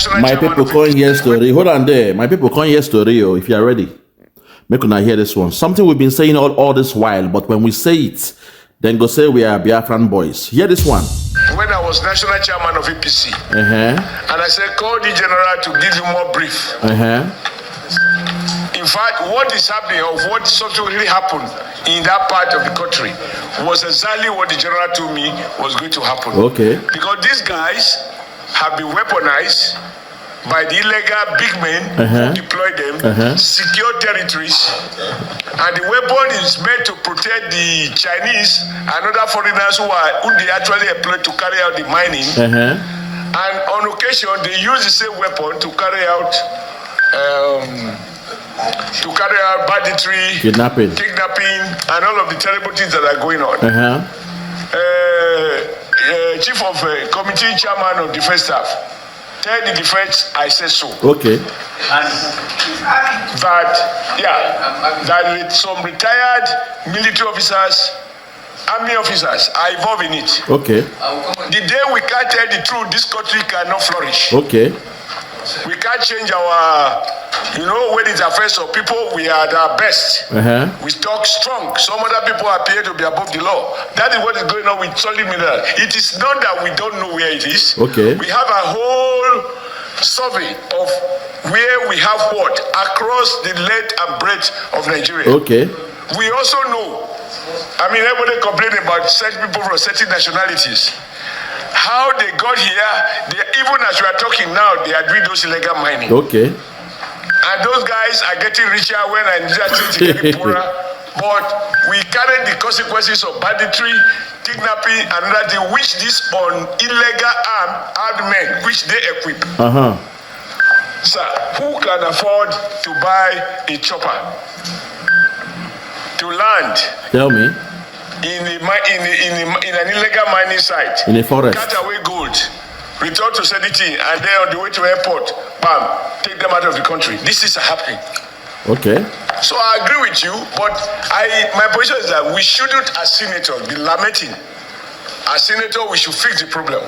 national My chairman people of can't hear APC. story. Hold on there. My people can't hear story, oh, if you are ready. Make una hear this one. Something we've been saying all this while, but when we say it, then go say we are Biafran boys. Hear this one. When I was national chairman of APC, and I said, call the general to give you more brief. In fact, what is happening, or what subsequently happened in that part of the country, was exactly what the general told me was going to happen. Okay. Because these guys have been weaponized by the illegal big men who deploy them, secure territories, and the weapon is meant to protect the Chinese and other foreigners who they actually employ to carry out the mining. And on occasion, they use the same weapon to carry out banditry, kidnapping, and all of the terrible things that are going on. Chief of Committee Chairman of Defense Staff, tell the defense I said so. Okay. That some retired military officers, army officers are involved in it. Okay. The day we can't tell the truth, this country cannot flourish. Okay. We can't change our, when it affects our people, we are at our best. We talk strong. Some other people appear to be above the law. That is what is going on with solid mineral. It is not that we don't know where it is. Okay. We have a whole survey of where we have what across the length and breadth of Nigeria. Okay. We also know, everybody complaining about certain people from certain nationalities. How they got here, even as we are talking now, they are doing those illegal mining. Okay. And those guys are getting richer when Nigeria is getting poorer. But we carry the consequences of banditry, kidnapping, and other thing, which these on illegal armed men, which they equip. Sir, who can afford to buy a chopper to land? Tell me. In an illegal mining site, in a forest, cut away gold, return to sanity, and then on the way to airport, bam, take them out of the country. This is happening. Okay. So I agree with you, but my position is that we shouldn't, as senators, be lamenting. As senator, we should fix the problem.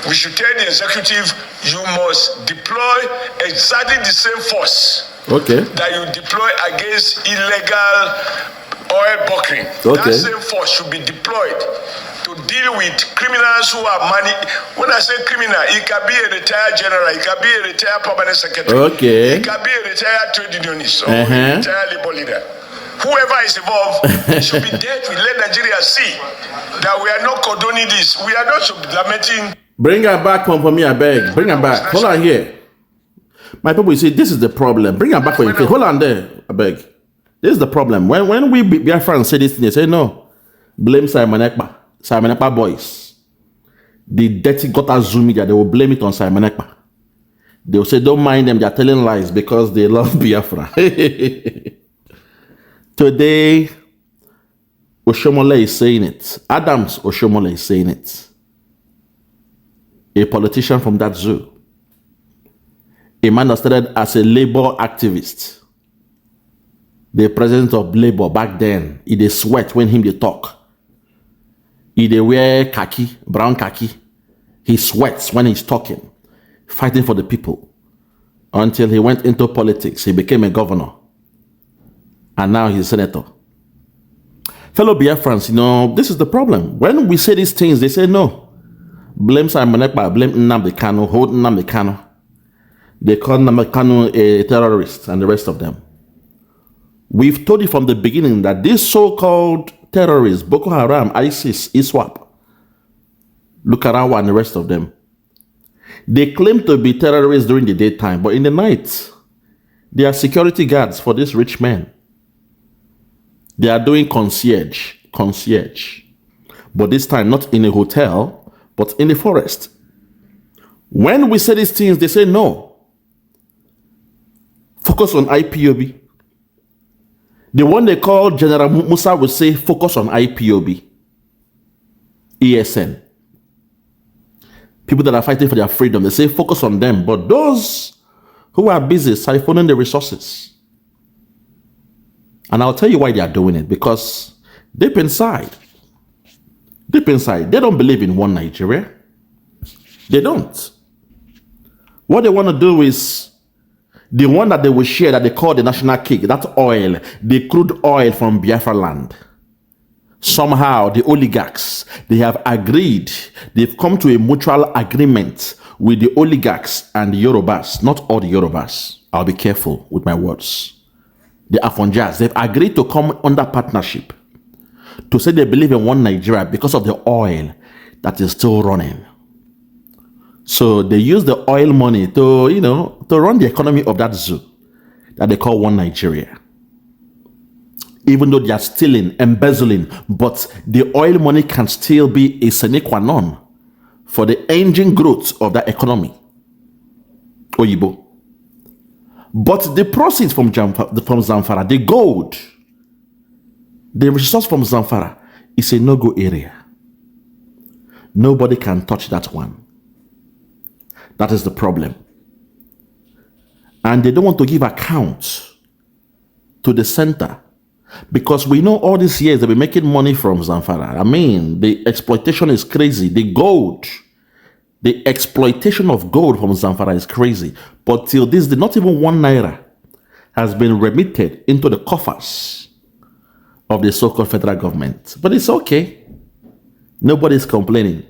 We should tell the executive, you must deploy exactly the same force that you deploy against illegal oil bunkering. That same force should be deployed to deal with criminals who are money. When I say criminal, it can be a retired general, it can be a retired permanent secretary, it can be a retired trade unionist, or a retired labor leader. Whoever is involved should be dead. We let Nigeria see that we are not condoning this. We are not lamenting. Bring her back from me, I beg. Bring her back. Hold on here. My people, you see, this is the problem. Bring her back for you. Hold on there, I beg. This is the problem. When we Biafrans say this thing, they say, no, blame Simon Ekpa boys. The dirty gutter Zoom media, they will blame it on Simon Ekpa. They will say, don't mind them, they are telling lies because they love Biafra. Today, OSHIOMOLE is saying it. Adams OSHIOMOLE is saying it. A politician from that zoo. A man that started as a labor activist. The president of Labour back then, he dey sweat when him dey talk. He dey wear khaki, brown khaki. He sweats when he's talking, fighting for the people. Until he went into politics, he became a governor. And now he's a senator. Fellow Biafrans, this is the problem. When we say these things, they say no. Blame Simon Ekpa, blame Nnamdi Kanu, hold Nnamdi Kanu. They call Nnamdi Kanu a terrorist and the rest of them. We've told you from the beginning that these so-called terrorists, Boko Haram, ISIS, ISWAP, Lukarawa, and the rest of them, they claim to be terrorists during the daytime, but in the night, they are security guards for these rich men. They are doing concierge. But this time, not in a hotel, but in the forest. When we say these things, they say no. Focus on IPOB. The one they call General Musa will say, focus on IPOB, ESN. People that are fighting for their freedom, they say, focus on them. But those who are busy siphoning the resources. And I'll tell you why they are doing it. Because deep inside, they don't believe in one Nigeria. They don't. What they want to do is the one that they will share that they call the national cake, that oil, the crude oil from Biafra land. Somehow the oligarchs, they have agreed, they've come to a mutual agreement with the oligarchs and the Yorubas, not all the Yorubas. I'll be careful with my words. The Afonjas, they've agreed to come under partnership to say they believe in one Nigeria because of the oil that is still running. So they use the oil money to, to run the economy of that zoo that they call one Nigeria. Even though they are stealing, embezzling, but the oil money can still be a sine qua non for the engine growth of that economy. Oyibo. But the proceeds from Zamfara, the gold, the resource from Zamfara is a no-go area. Nobody can touch that one. That is the problem. And they don't want to give account to the center because we know all these years they've been making money from Zamfara. I mean, the exploitation is crazy. The exploitation of gold from Zamfara is crazy. But till this day, not even 1 naira has been remitted into the coffers of the so-called federal government. But it's okay. Nobody's complaining.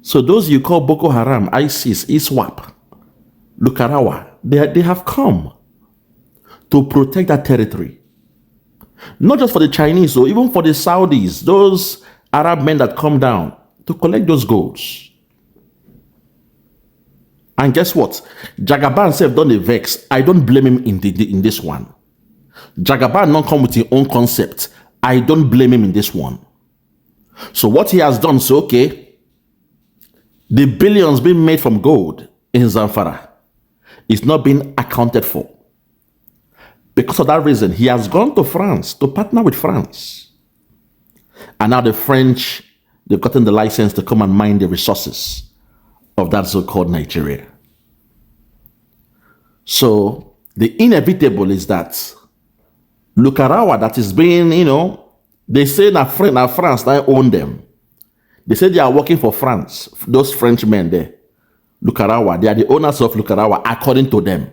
So those you call Boko Haram, ISIS, ISWAP, Lukarawa, they have come to protect that territory. Not just for the Chinese, or even for the Saudis, those Arab men that come down to collect those golds. And guess what? Jagaban said, don't vex. I don't blame him in this one. Jagaban not come with his own concept. I don't blame him in this one. So what he has done, so okay, the billions being made from gold in Zamfara is not being accounted for. Because of that reason, he has gone to France to partner with France. And now the French, they've gotten the license to come and mine the resources of that so-called Nigeria. So the inevitable is that Lukarawa that is being, they say that France, they own them. They say they are working for France, those French men there. Lukarawa, they are the owners of Lukarawa, according to them.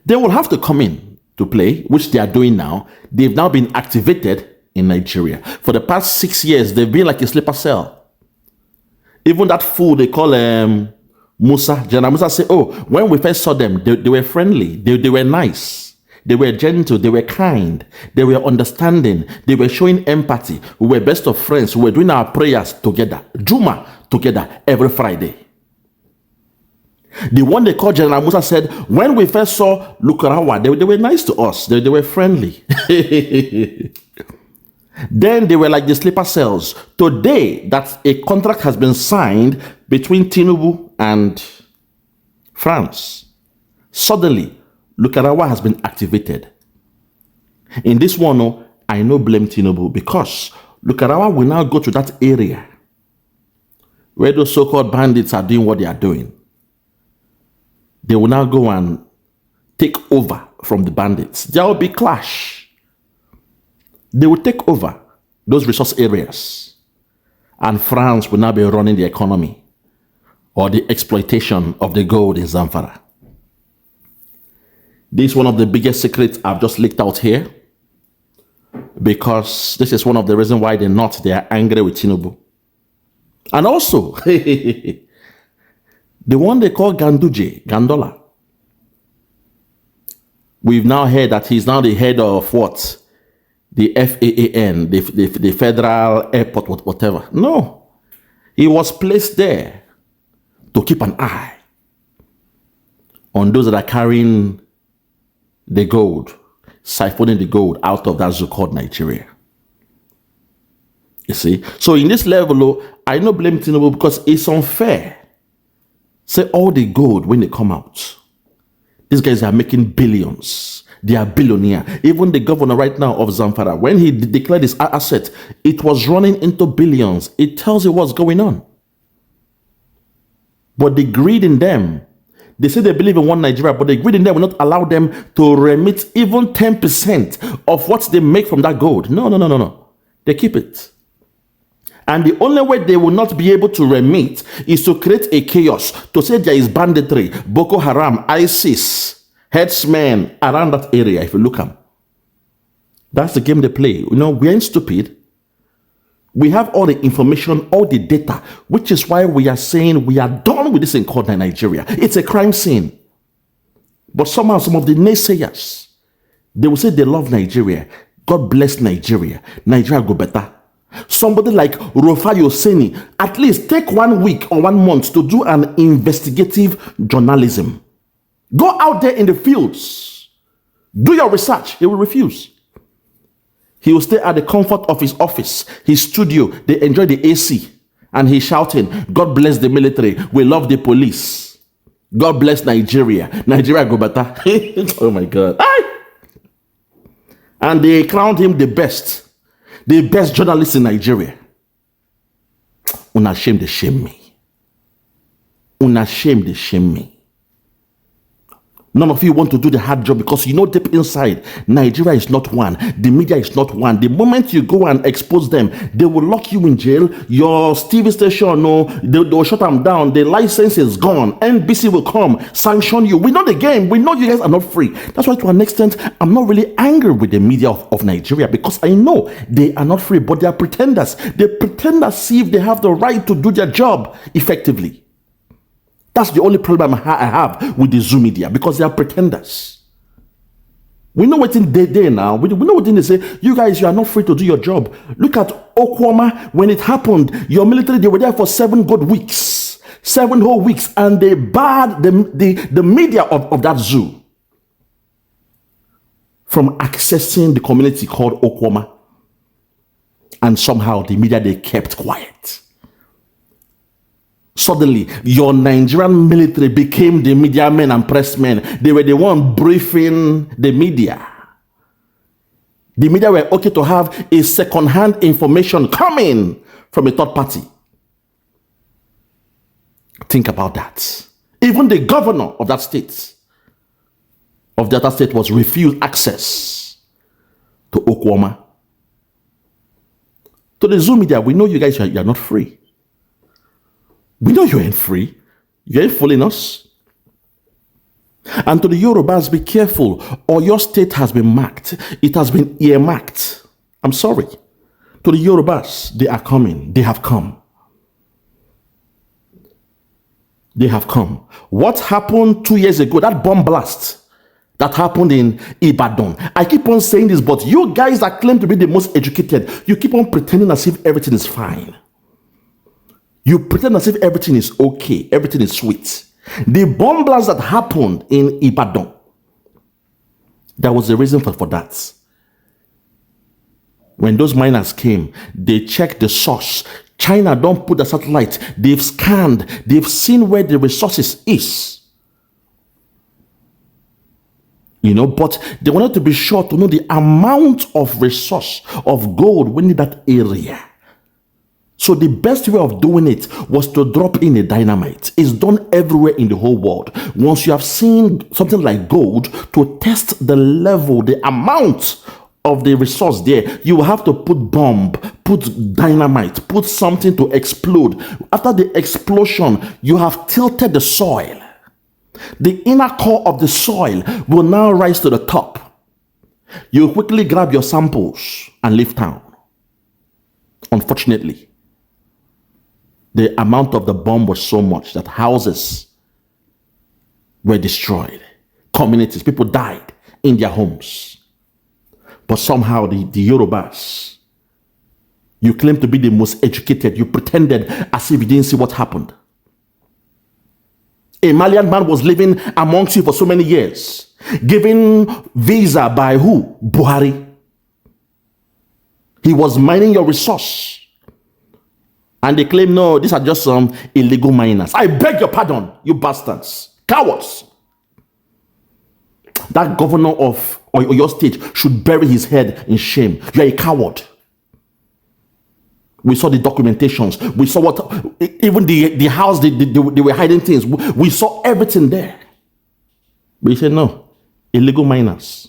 They will have to come in to play, which they are doing now. They've now been activated in Nigeria. For the past 6 years, they've been like a sleeper cell. Even that fool they call Musa, General Musa say, oh, when we first saw them, they were friendly, they were nice. They were gentle, they were kind, they were understanding, they were showing empathy. We were best of friends, we were doing our prayers together, Juma together every Friday. The one they called General Musa said, when we first saw Lukarawa, they were nice to us, they were friendly. Then they were like the sleeper cells. Today, that a contract has been signed between Tinubu and France. Suddenly, Lukarawa has been activated. In this one, I no blame Tinubu because Lukarawa will now go to that area where those so-called bandits are doing what they are doing. They will now go and take over from the bandits. There will be clash. They will take over those resource areas. And France will now be running the economy or the exploitation of the gold in Zamfara. This is one of the biggest secrets I've just leaked out here because this is one of the reasons why they are angry with Tinubu. And also, the one they call Gandola. We've now heard that he's now the head of what? The FAAN, the Federal Airport, whatever. No. He was placed there to keep an eye on those that are carrying the gold, siphoning the gold out of that zoo called Nigeria. You see? So in this level, I don't blame Tinubu because it's unfair. Say all the gold when they come out. These guys are making billions. They are billionaire. Even the governor right now of Zamfara, when he declared his asset, it was running into billions. It tells you what's going on. But the greed in them, they say they believe in one Nigeria, but the greed in them will not allow them to remit even 10% of what they make from that gold. No. They keep it. And the only way they will not be able to remit is to create a chaos, to say there is banditry, Boko Haram, ISIS, headsmen around that area, if you look at them. That's the game they play. You know, we ain't stupid. We have all the information, all the data, which is why we are saying we are done with this thing called Nigeria. It's a crime scene. But somehow, some of the naysayers, they will say they love Nigeria. God bless Nigeria. Nigeria go better. Somebody like Rufai Oseni, at least take 1 week or 1 month to do an investigative journalism. Go out there in the fields. Do your research. He will refuse. He will stay at the comfort of his office, his studio. They enjoy the AC. And he's shouting, God bless the military. We love the police. God bless Nigeria. Nigeria go better. Oh my God. And they crowned him the best journalist in Nigeria. Unashamed, they shame me. Unashamed, they shame me. None of you want to do the hard job because you know deep inside, Nigeria is not one. The media is not one. The moment you go and expose them, they will lock you in jail. Your TV station, no, they'll shut them down. The license is gone. NBC will come, sanction you. We know the game. We know you guys are not free. That's why to an extent, I'm not really angry with the media of Nigeria because I know they are not free, but they are pretenders. They pretend as if they have the right to do their job effectively. That's the only problem I have with the Zoo media because they are pretenders. We know what in they now. We know what they say. You guys, you are not free to do your job. Look at Okwama. When it happened, your military, they were there for 7 good weeks. 7 whole weeks. And they barred the media of that zoo from accessing the community called Okwama. And somehow the media, they kept quiet. Suddenly, your Nigerian military became the media men and press men. They were the one briefing the media. The media were okay to have a second-hand information coming from a third party. Think about that. Even the governor of that state, was refused access to Okwama. To the Zoo media, we know you guys are not free. We know you ain't free. You ain't fooling us. And to the Yorubas, be careful, or your state has been marked. It has been earmarked. I'm sorry. To the Yorubas, they are coming. They have come. They have come. What happened 2 years ago, that bomb blast that happened in Ibadan. I keep on saying this, but you guys that claim to be the most educated, you keep on pretending as if everything is fine. You pretend as if everything is okay, everything is sweet. The bomb blast that happened in Ibadan, there was a reason for that. When those miners came, they checked the source. China don't put the satellite. They've scanned. They've seen where the resources is. You know, but they wanted to be sure to know the amount of resource of gold within that area. So the best way of doing it was to drop in a dynamite. It's done everywhere in the whole world. Once you have seen something like gold, to test the level, the amount of the resource there, you will have to put bomb, put dynamite, put something to explode. After the explosion, you have tilted the soil. The inner core of the soil will now rise to the top. You quickly grab your samples and leave town. Unfortunately, the amount of the bomb was so much that houses were destroyed. Communities, people died in their homes. But somehow the Yorubas, you claim to be the most educated. You pretended as if you didn't see what happened. A Malian man was living amongst you for so many years. Given visa by who? Buhari. He was mining your resource. And they claim, no, these are just some illegal miners. I beg your pardon, you bastards. Cowards. That governor of your state should bury his head in shame. You are a coward. We saw the documentations. We saw what, even the house, they were hiding things. We saw everything there. We said, no, illegal miners.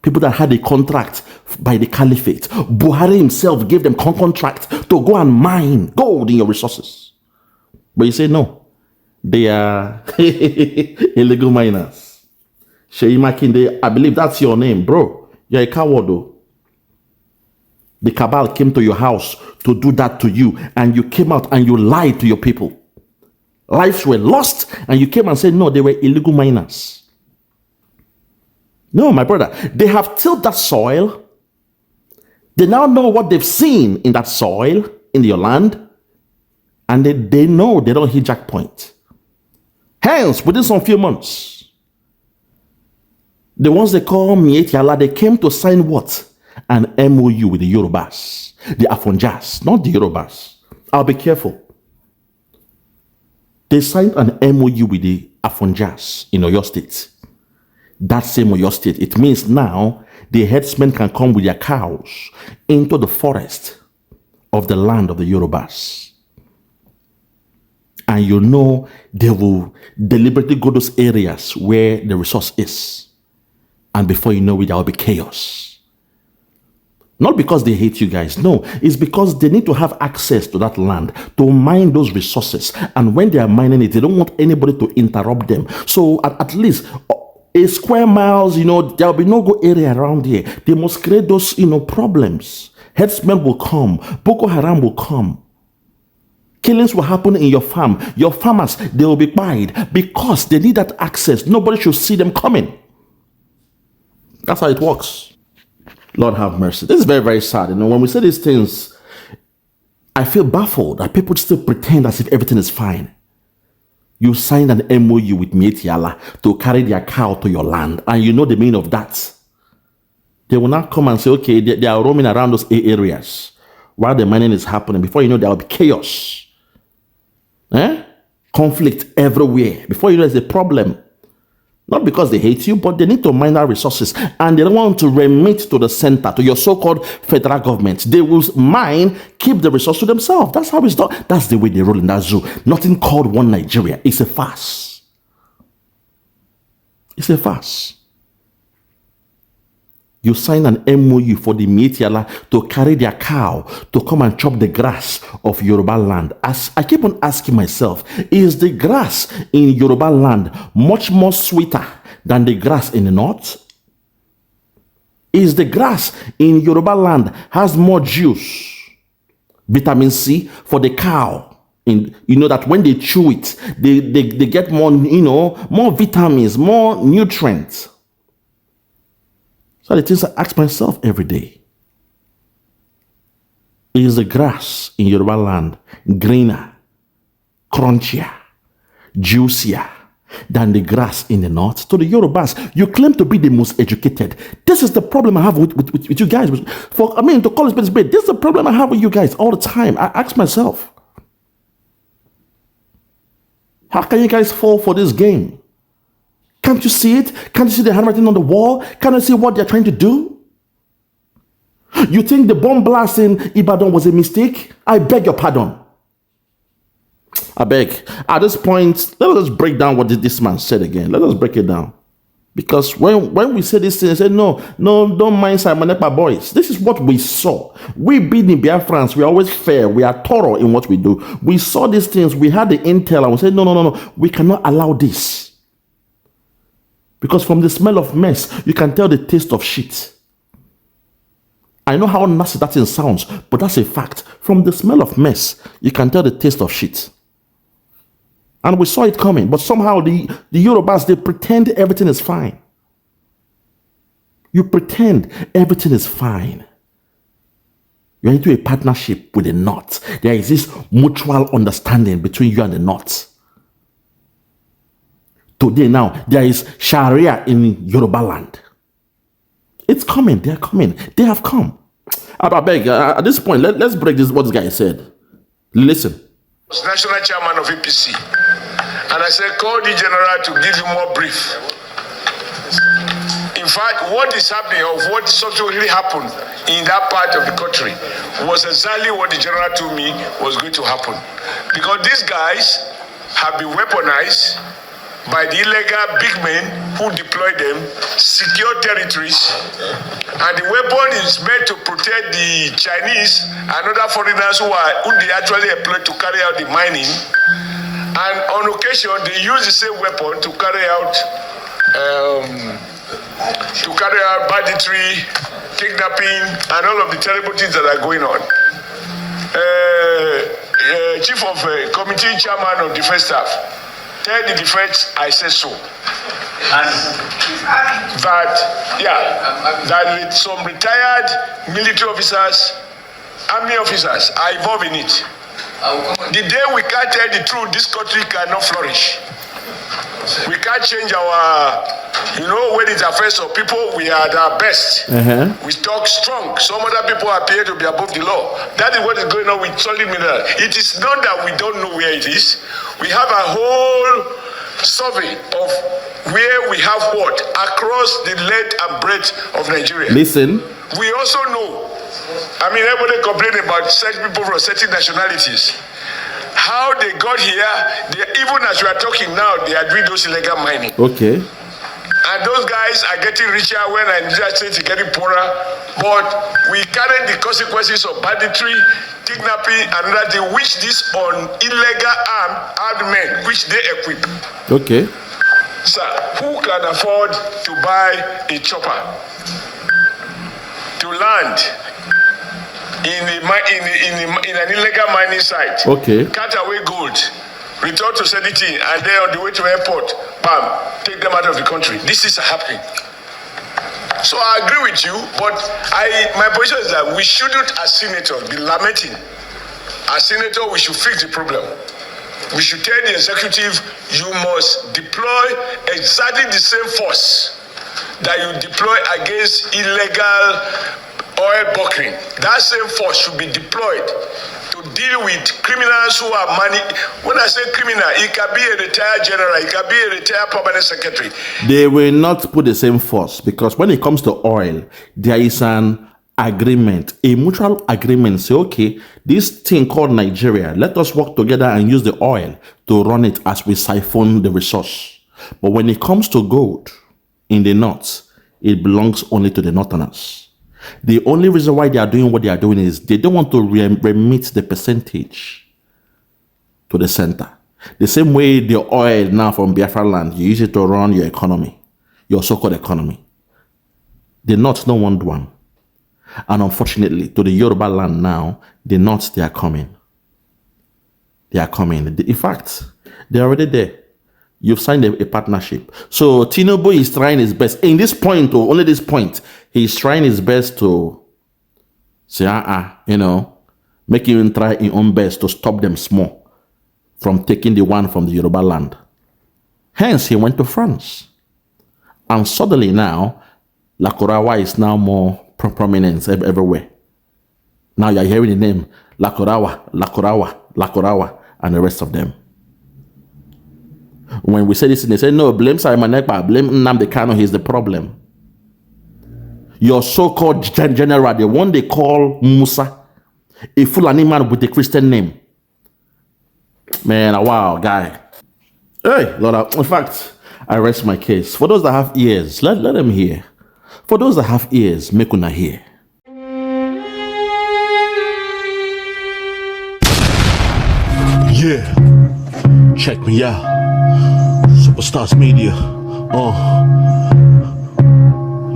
People that had a contract by the caliphate. Buhari himself gave them contract to go and mine gold in your resources. But you say no. They are illegal miners. Sheyi Makinde, I believe that's your name, bro. You're a coward, though. The cabal came to your house to do that to you, and you came out and you lied to your people. Lives were lost, and you came and said, no, they were illegal miners. No, my brother, they have tilled that soil. They now know what they've seen in that soil, in your land, and they know they don't hit jackpot. Hence, within some few months, the ones they call Mieti Allah, they came to sign what? An MOU with the Yorubas, the Afonjas, not the Yorubas. I'll be careful. They signed an MOU with the Afonjas in Oyo State. That same Oyo State, it means now the herdsmen can come with their cows into the forest of the land of the Yorubas. And you know they will deliberately go to those areas where the resource is. And before you know it, there will be chaos. Not because they hate you guys. No, it's because they need to have access to that land to mine those resources. And when they are mining it, they don't want anybody to interrupt them. So at least a square miles, there will be no go area around here. They must create those, problems. Herdsmen will come. Boko Haram will come. Killings will happen in your farm. Your farmers, they will be buyed because they need that access. Nobody should see them coming. That's how it works. Lord have mercy. This is very, very sad. When we say these things, I feel baffled that people still pretend as if everything is fine. You signed an MOU with Mieti Allah to carry their cow to your land, and you know the meaning of that. They will not come and say, okay, they are roaming around those areas while the mining is happening. Before you know, there will be chaos. Conflict everywhere. Before you know, there's a problem. Not because they hate you, but they need to mine our resources. And they don't want to remit to the center, to your so-called federal government. They will mine, keep the resource to themselves. That's how it's done. That's the way they roll in that zoo. Nothing called one Nigeria. It's a farce. It's a farce. You sign an MOU for the Mieti Allah to carry their cow to come and chop the grass of Yoruba land. As I keep on asking myself, is the grass in Yoruba land much more sweeter than the grass in the north? Is the grass in Yoruba land has more juice, vitamin C for the cow? That when they chew it, they get more, more vitamins, more nutrients. So the things I ask myself every day. Is the grass in Yoruba land greener, crunchier, juicier than the grass in the north? To the Yorubas, you claim to be the most educated. This is the problem I have with you guys. To call it spade, this is the problem I have with you guys all the time. I ask myself, how can you guys fall for this game? Can't you see it? Can't you see the handwriting on the wall? Can't you see what they're trying to do? You think the bomb blast in Ibadan was a mistake? I beg your pardon. I beg. At this point, let us break down what this man said again. Let us break it down. Because when we say this thing, they say, no, don't mind Simon Ekpa boys. This is what we saw. We being in Biafrans, we are always fair. We are thorough in what we do. We saw these things. We had the intel and we said, no. We cannot allow this. Because from the smell of mess, you can tell the taste of shit. I know how nasty that thing sounds, but that's a fact. From the smell of mess, you can tell the taste of shit. And we saw it coming, but somehow the Yorubas, they pretend everything is fine. You pretend everything is fine. You're into a partnership with the North. There is this mutual understanding between you and the North. Today now, there is Sharia in Yoruba land. It's coming. They are coming. They have come. I beg, at this point, let's break this, what this guy said. Listen. I was national chairman of APC. And I said, call the general to give you more brief. In fact, what is happening or what subsequently happened in that part of the country was exactly what the general told me was going to happen. Because these guys have been weaponized by the illegal big men who deploy them, secure territories, and the weapon is meant to protect the Chinese and other foreigners who they actually employ to carry out the mining. And on occasion, they use the same weapon to carry out banditry, kidnapping, and all of the terrible things that are going on. Chief of Committee Chairman of Defense Staff, tell the defense I said so. That some retired military officers, army officers are involved in it. The day we can't tell the truth, this country cannot flourish. We can't change our, when it affects our people, we are at our best. We talk strong. Some other people appear to be above the law. That is what is going on with solid mineral. It is not that we don't know where it is. We have a whole survey of where we have what across the length and breadth of Nigeria. Listen. We also know, everybody complaining about certain people from certain nationalities. How they got here, even as we are talking now, they are doing those illegal mining. Okay. And those guys are getting richer when Nigeria State is getting poorer. But we carry the consequences of banditry, kidnapping, and other things, which these on illegal armed men, which they equip. Okay. Sir, who can afford to buy a chopper to land in an illegal mining site? Okay. Cut away gold, return to sanity, and then on the way to airport, bam, take them out of the country. This is happening. So I agree with you, but my position is that we shouldn't, as senators, be lamenting. As senators, we should fix the problem. We should tell the executive, you must deploy exactly the same force that you deploy against illegal oil bunkering. That same force should be deployed to deal with criminals who are money. When I say criminal, it can be a retired general, it can be a retired permanent secretary. They will not put the same force because when it comes to oil, there is an agreement, a mutual agreement. Say, okay, this thing called Nigeria, let us work together and use the oil to run it as we siphon the resource. But when it comes to gold in the north, it belongs only to the northerners. The only reason why they are doing what they are doing is they don't want to remit the percentage to the center. The same way the oil now from Biafra land, you use it to run your economy, your so-called economy. The north don't want one. And unfortunately, to the Yoruba land now, the north, they are coming. They are coming. In fact, they're already there. You've signed a partnership. So Tinubu is trying his best. In this point, or only this point, he's trying his best to say, make him try his own best to stop them small from taking the one from the Yoruba land. Hence, he went to France. And suddenly now, Lakorawa is now more prominent everywhere. Now you're hearing the name Lakorawa, and the rest of them. When we say this, they say, no, blame Simon Ekpa, blame Nnamdi Kanu, he's the problem. Your so-called general, the one they call Musa, a Fulani man with a Christian name. Man, wow, guy. Hey, Lord, in fact, I rest my case. For those that have ears, let them hear. For those that have ears, make una hear. Yeah, check me out. Superstars Media.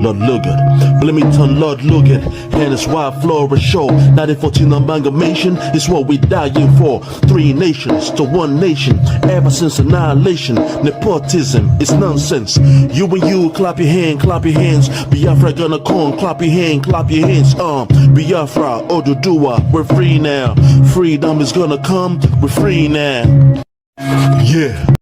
Lord Logan, but let me turn Lord Logan. And it's why Flora show 1914 amalgamation is what we dying for. 3 nations to 1 nation. Ever since annihilation, nepotism is nonsense. You and you clap your hands. Biafra gonna come, clap your hands. Biafra, Oduduwa, we're free now. Freedom is gonna come, we're free now. Yeah.